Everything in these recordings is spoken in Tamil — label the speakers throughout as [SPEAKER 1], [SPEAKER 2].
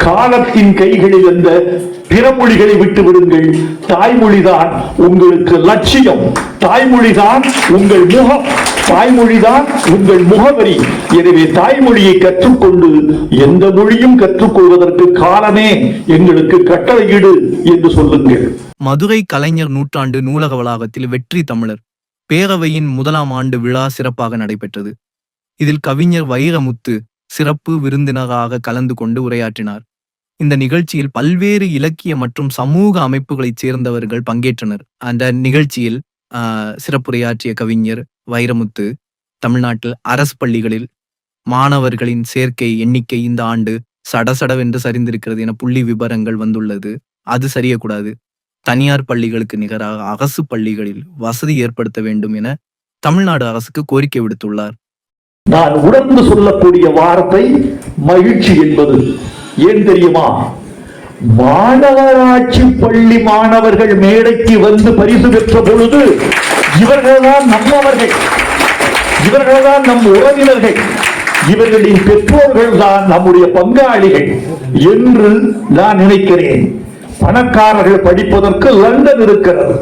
[SPEAKER 1] காலத்தின் கைகளில் அந்த பிற மொழிகளை விட்டு விடுங்கள். தாய்மொழிதான் உங்களுக்கு லட்சியம், தாய்மொழிதான் உங்கள் முகம், தாய்மொழிதான் உங்கள் முகவரி. எனவே தாய்மொழியை கற்றுக்கொண்டு எந்த மொழியும் கற்றுக்கொள்வதற்கு காலமே எங்களுக்கு கட்டளையிடு என்று சொல்லுங்கள்.
[SPEAKER 2] மதுரை கலைஞர் நூற்றாண்டு நூலக வளாகத்தில் வெற்றி தமிழர் பேரவையின் 1ஆம் ஆண்டு விழா சிறப்பாக நடைபெற்றது. இதில் கவிஞர் வைரமுத்து சிறப்பு விருந்தினராக கலந்து கொண்டு உரையாற்றினார். இந்த நிகழ்ச்சியில் பல்வேறு இலக்கிய மற்றும் சமூக அமைப்புகளைச் சேர்ந்தவர்கள் பங்கேற்றனர். அந்த நிகழ்ச்சியில் சிறப்புரையாற்றிய கவிஞர் வைரமுத்து, தமிழ்நாட்டில் அரசு பள்ளிகளில் மாணவர்களின் சேர்க்கை எண்ணிக்கை இந்த ஆண்டு சடசடவென்று சரிந்திருக்கிறது என புள்ளி விபரங்கள் வந்துள்ளது. அது சரியக்கூடாது. தனியார் பள்ளிகளுக்கு நிகராக அரசு பள்ளிகளில் வசதி ஏற்படுத்த வேண்டும் என தமிழ்நாடு அரசுக்கு கோரிக்கை விடுத்துள்ளார்.
[SPEAKER 1] நான் உணர்ந்து சொல்லக்கூடிய வார்த்தை மகிழ்ச்சி என்பது. ஏன் தெரியுமா? மாநகராட்சி பள்ளி மாணவர்கள் மேடைக்கு வந்து பரிசு பெற்ற பொழுது இவர்கள்தான் நம்மவர்கள், இவர்கள்தான் நம் உறவினர்கள், இவர்களின் பெற்றோர்கள் தான் நம்முடைய பங்காளிகள் என்று நான் நினைக்கிறேன். பணக்காரர்கள் படிப்பதற்கு லண்டன் இருக்கிறது,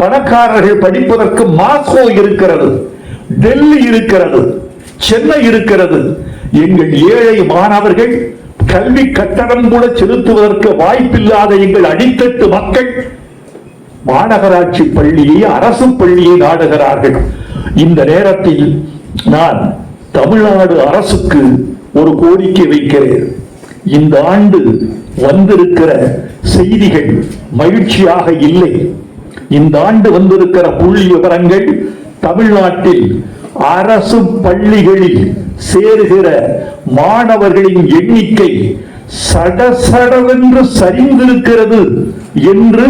[SPEAKER 1] பணக்காரர்கள் படிப்பதற்கு மாஸ்கோ இருக்கிறது, டெல்லி இருக்கிறது, சென்னை இருக்கிறது. எங்கள் ஏழை மாணவர்கள் கல்வி கட்டணம் கூட செலுத்துவதற்கு வாய்ப்பில்லாத எங்கள் அடித்தட்டு மக்கள் மாநகராட்சி பள்ளியை, அரசு பள்ளியை நாடுகிறார்கள். இந்த நேரத்தில் நான் தமிழ்நாடு அரசுக்கு ஒரு கோரிக்கை வைக்கிறேன். இந்த ஆண்டு வந்திருக்கிற செய்திகள் மகிழ்ச்சியாக இல்லை. இந்த ஆண்டு வந்திருக்கிற புள்ளி விவரங்கள் தமிழ்நாட்டில் அரசு பள்ளிகளில் சேருகிற மாணவர்களின் எண்ணிக்கை சடசடவென்று சரிந்திருக்கிறது என்று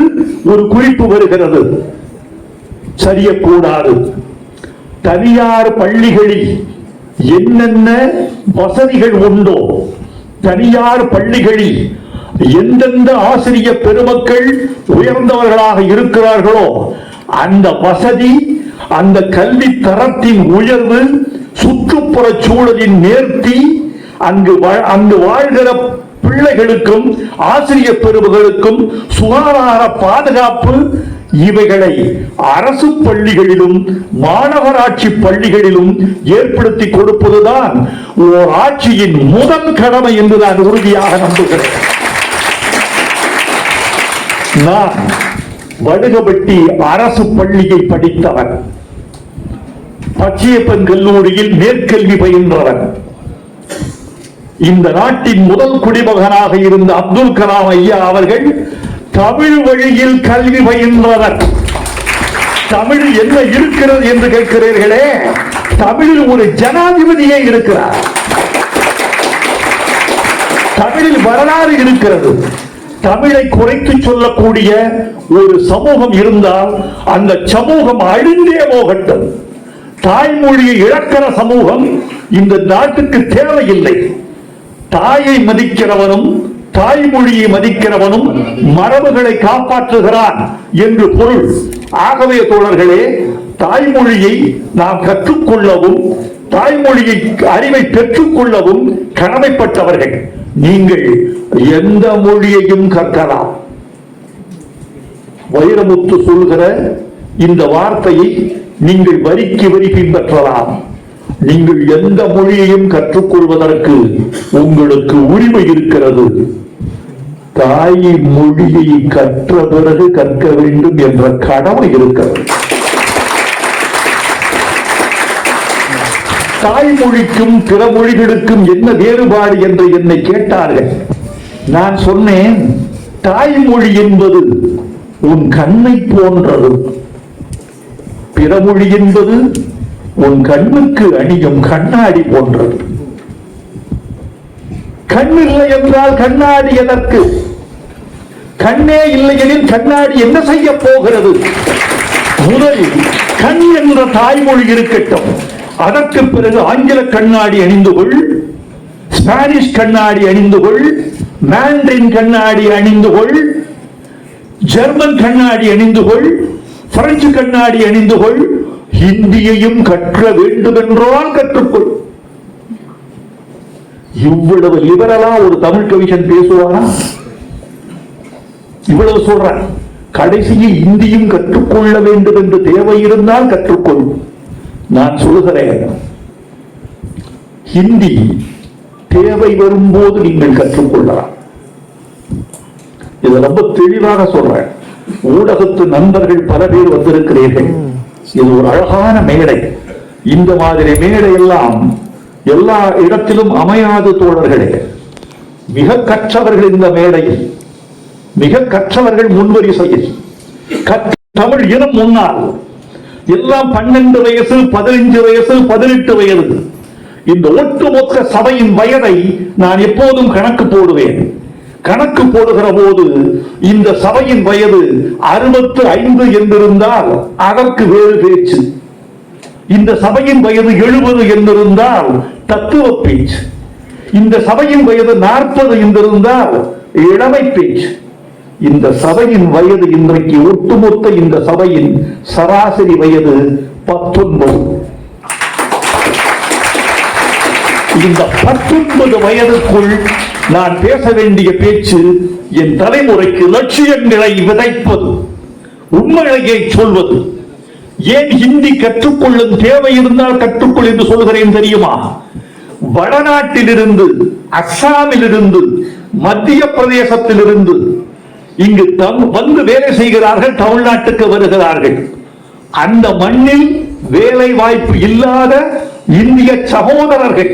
[SPEAKER 1] ஒரு குறிப்பு வருகிறது. சரியக்கூடாது. தனியார் பள்ளிகளில் என்னென்ன வசதிகள் உண்டோ, தனியார் பள்ளிகளில் எந்தெந்த ஆசிரிய பெருமக்கள் உயர்ந்தவர்களாக இருக்கிறார்களோ அந்த வசதி, அந்த கல்வி தரத்தின் உயர்வு, சுற்றுப்புற சூழலின் நேர்த்தி, அங்கு வாழ்கிற பிள்ளைகளுக்கும் ஆசிரியர் பெருமகளுக்கும் சுகாதார பாதுகாப்பு, இவைகளை அரசு பள்ளிகளிலும் மாநகராட்சி பள்ளிகளிலும் ஏற்படுத்தி கொடுப்பதுதான் ஓர் ஆட்சியின் முதல் கடமை என்று நான் உறுதியாக நம்புகிறேன். நான் வடுகபட்டி அரசு பள்ளியை படித்தவன், பச்சையப்பன் கல்லூரியில் மேற்கல்வி பயின்றவன். இந்த நாட்டின் முதல் குடிமகனாக இருந்த அப்துல் கலாம் ஐயா அவர்கள் தமிழ் வழியில் கல்வி பயின்றவர். தமிழ் என்ன இருக்கிறது என்று கேட்கிறீர்களே, தமிழில் ஒரு ஜனாதிபதியே இருக்கிறார், தமிழில் வரலாறு இருக்கிறது. தமிழை குறைத்து சொல்லக்கூடிய ஒரு சமூகம் இருந்தால் அந்த சமூகம் அழிந்தே போகட்டும். தாய்மொழியை இழக்கிற சமூகம் இந்த நாட்டுக்கு தேவையில்லை. தாயை மதிக்கிறவனும் தாய்மொழியை மதிக்கிறவனும் மரபுகளை காப்பாற்றுகிறான் என்று பொருள். ஆகவே தோழர்களே, தாய்மொழியை நாம் கற்றுக்கொள்ளவும் தாய்மொழியை அறிவை பெற்றுக் கொள்ளவும் கடமைப்பட்டவர்கள். நீங்கள் எந்த மொழியையும் கற்கலாம். வைரமுத்து சொல்கிற இந்த வார்த்தையை நீங்கள் வரிக்கு வரி பின்பற்றலாம். நீங்கள் எந்த மொழியையும் கற்றுக்கொள்வதற்கு உங்களுக்கு உரிமை இருக்கிறது. தாய் மொழியை கற்ற பிறகு கற்க வேண்டும் என்ற கடமை இருக்கிறது. தாய்மொழிக்கும் பிற மொழிகளுக்கும் என்ன வேறுபாடு என்று என்னை கேட்டார்கள். நான் சொன்னேன், தாய்மொழி என்பது உன் கண்ணை போன்றது, பிறமொழி என்பது உன் கண்ணுக்கு அணியும் கண்ணாடி போன்றது. கண் இல்லை என்றால் கண்ணாடி எதற்கு? கண்ணே இல்லையெனில் கண்ணாடி என்ன செய்ய போகிறது? முதலில் கண் என்ற தாய்மொழி இருக்கட்டும். அதற்கு பிறகு ஆங்கில கண்ணாடி அணிந்து கொள், ஸ்பானிஷ் கண்ணாடி அணிந்து கொள், மாண்டரின் கண்ணாடி அணிந்து கொள், ஜெர்மன் கண்ணாடி அணிந்து கொள், பிரெஞ்சு கண்ணாடி அணிந்து கொள், ஹிந்தியையும் கற்க வேண்டும் என்றால் கற்றுக்கொள். இவ்வளவு லிபரலா ஒரு தமிழ் கவிஞன் பேசுவானா? இவ்வளவு சொல்றான். கடைசியில் இந்தியும் கற்றுக்கொள்ள வேண்டும் என்று தேவை இருந்தால் கற்றுக்கொள். நான் சொல்லுகிறேன், ஹிந்தி தேவை வரும்போது நீங்கள் கற்றுக்கொள்ளலாம். இதை ரொம்ப தெளிவாக சொல்றேன். ஊடகத்து நண்பர்கள் பல பேர் வந்திருக்கிறீர்கள். இது ஒரு அழகான மேடை. இந்த மாதிரி மேடை எல்லாம் எல்லா இடத்திலும் அமையாது தோழர்களே. மிக கற்றவர்கள் இந்த மேடையில், மிக கற்றவர்கள் முன்வரிசையில், தமிழ் இனம் முன்னால் எல்லாம் 12 வயசு 15 வயசு 18 வயது. இந்த ஒட்டுமொத்த சபையின் வயதை நான் எப்போதும் கணக்கு போடுவேன். கணக்கு போடுகிற போது இந்த சபையின் வயது 65 என்றிருந்தால் அதற்கு வேறு பேச்சு. இந்த சபையின் வயது 70 என்றிருந்தால் தத்துவ பேச்சு. இந்த சபையின் வயது 40 என்றிருந்தால் இளமை பேச்சு. இந்த சபையின் வயது இன்றைக்கு ஒட்டுமொத்த இந்த சபையின் சராசரி வயது 19. இந்த 19 வயதுக்குள் நான் பேச வேண்டிய பேச்சு என் தலைமுறைக்கு லட்சியங்களை விதைப்பது, உண்மையை சொல்வது. ஏன் ஹிந்தி கற்றுக்கொள்ளும் தேவை இருந்தால் கற்றுக்கொள் என்று சொல்கிறேன் தெரியுமா? வடநாட்டிலிருந்து, அஸ்ஸாமிலிருந்து, மத்திய பிரதேசத்திலிருந்து இங்கு வந்து வேலை செய்கிறார்கள், தமிழ்நாட்டுக்கு வருகிறார்கள். அந்த மண்ணில் வேலை வாய்ப்பு இல்லாத இந்திய சகோதரர்கள்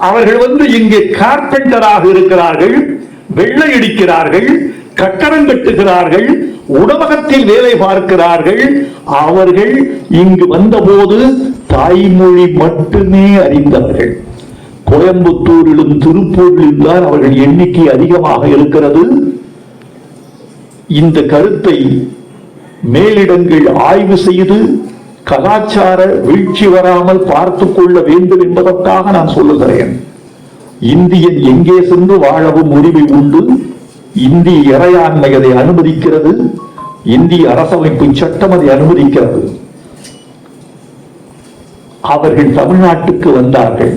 [SPEAKER 1] அவர்கள் வந்து இங்கே கார்பெண்டராக இருக்கிறார்கள், வெள்ளை அடிக்கிறார்கள், கட்டடம் கட்டுகிறார்கள், உணவகத்தில் வேலை பார்க்கிறார்கள். அவர்கள் இங்கு வந்தபோது தாய்மொழி மட்டுமே அறிந்தவர்கள். கோயம்புத்தூரிலும் திருப்பூரிலும் தான் அவர்கள் எண்ணிக்கை அதிகமாக இருக்கிறது. இந்த கருத்தை மேலிடங்கள் ஆய்வு செய்து கலாச்சார வீழ்ச்சி வராமல் பார்த்துக் கொள்ள வேண்டும் என்பதற்காக நான் சொல்லுகிறேன். இந்தியன் எங்கே சென்று வாழவும் உரிமை உண்டு. இந்திய இறையாண்மை அதை அனுமதிக்கிறது. இந்திய அரசமைப்பு சட்டம் அதை அனுமதிக்கிறது. அவர்கள் தமிழ்நாட்டுக்கு வந்தார்கள்.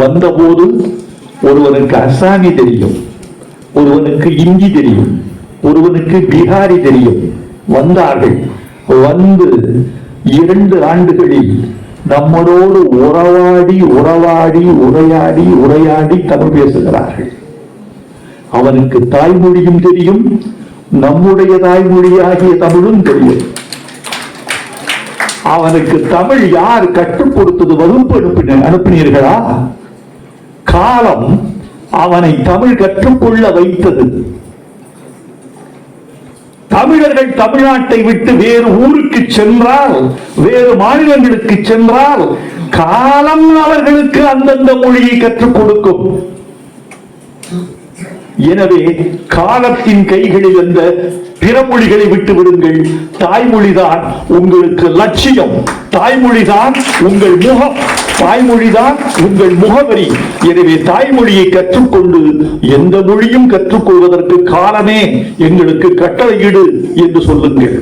[SPEAKER 1] வந்தபோது ஒருவனுக்கு அசாமி தெரியும், ஒருவனுக்கு இந்தி தெரியும், ஒருவனுக்கு பீகாரி தெரியும். வந்தார்கள். வந்து 2 ஆண்டுகளில் நம்மளோடு உறவாடி உறவாடி உரையாடி உரையாடி தமிழ் பேசுகிறார்கள். அவனுக்கு தாய்மொழியும் தெரியும், நம்முடைய தாய்மொழியாகிய தமிழும் தெரியும். அவனுக்கு தமிழ் யார் கற்றுக் கொடுத்தது? வகுப்பு அனுப்பினீர்களா? காலம் அவனை தமிழ் கற்றுக்கொள்ள வைத்தது. தமிழர்கள் தமிழ்நாட்டை விட்டு வேறு ஊருக்கு சென்றால், வேறு மாநிலங்களுக்கு சென்றால் காலம் அவர்களுக்கு அந்தந்த மொழியை கற்றுக் கொடுக்கும். எனவே காலத்தின் கைகளில் அந்த பிற மொழிகளை விட்டு விடுங்கள். தாய்மொழிதான் உங்களுக்கு லட்சியம், தாய்மொழிதான் உங்கள் முகம், தாய்மொழிதான் உங்கள் முகவரி. எனவே தாய்மொழியை கற்றுக்கொண்டு எந்த மொழியும் கற்றுக்கொள்வதற்கு காலமே எங்களுக்கு கட்டளையிடு என்று சொல்லுங்கள்.